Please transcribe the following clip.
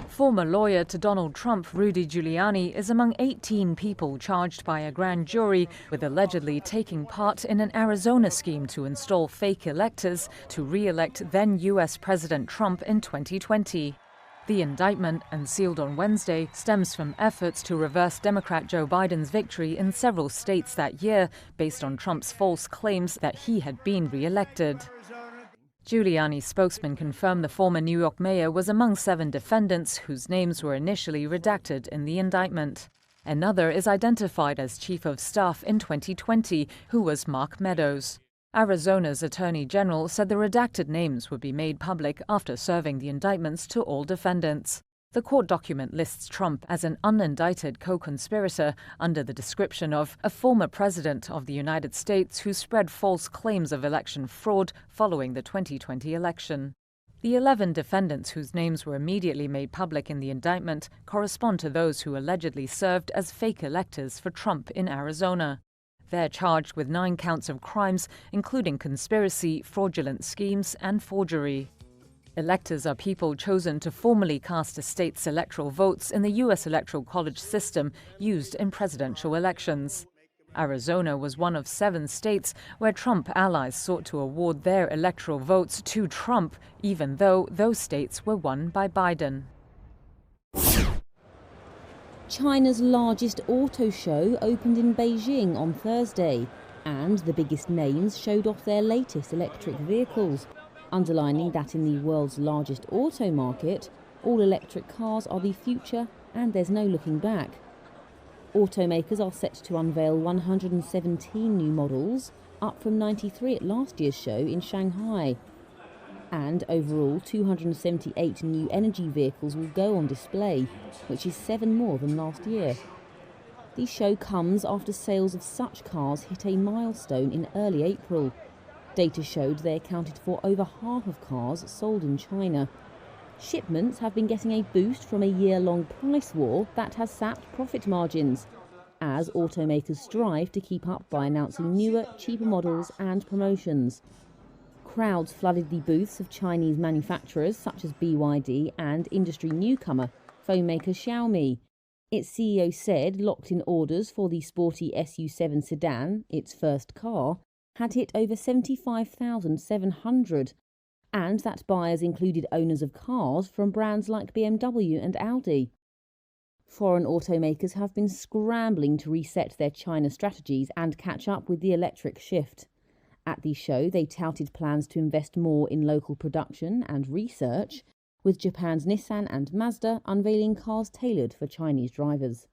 Former lawyer to Donald Trump, Rudy Giuliani, is among 18 people charged by a grand jury with allegedly taking part in an Arizona scheme to install fake electors to re-elect then U.S. President Trump in 2020. The indictment, unsealed on Wednesday, stems from efforts to reverse Democrat Joe Biden's victory in several states that year based on Trump's false claims that he had been re-elected. Giuliani's spokesman confirmed the former New York mayor was among 7 defendants whose names were initially redacted in the indictment. Another is identified as chief of staff in 2020, who was Mark Meadows. Arizona's attorney general said the redacted names would be made public after serving the indictments to all defendants. The court document lists Trump as an unindicted co-conspirator under the description of a former president of the United States who spread false claims of election fraud following the 2020 election. The 11 defendants whose names were immediately made public in the indictment correspond to those who allegedly served as fake electors for Trump in Arizona. They're charged with 9 counts of crimes, including conspiracy, fraudulent schemes, and forgery. Electors are people chosen to formally cast a state's electoral votes in the U.S. Electoral College system used in presidential elections. Arizona was one of 7 states where Trump allies sought to award their electoral votes to Trump, even though those states were won by Biden. China's largest auto show opened in Beijing on Thursday, and the biggest names showed off their latest electric vehicles, underlining that in the world's largest auto market, all electric cars are the future and there's no looking back. Automakers are set to unveil 117 new models, up from 93 at last year's show in Shanghai. And overall, 278 new energy vehicles will go on display, which is 7 more than last year. The show comes after sales of such cars hit a milestone in early April. Data showed they accounted for over half of cars sold in China. Shipments have been getting a boost from a year-long price war that has sapped profit margins, as automakers strive to keep up by announcing newer, cheaper models and promotions. Crowds flooded the booths of Chinese manufacturers such as BYD and industry newcomer, phone maker Xiaomi. Its CEO said locked-in orders for the sporty SU7 sedan, its first car, had hit over 75,700, and that buyers included owners of cars from brands like BMW and Audi. Foreign automakers have been scrambling to reset their China strategies and catch up with the electric shift. At the show, they touted plans to invest more in local production and research, with Japan's Nissan and Mazda unveiling cars tailored for Chinese drivers.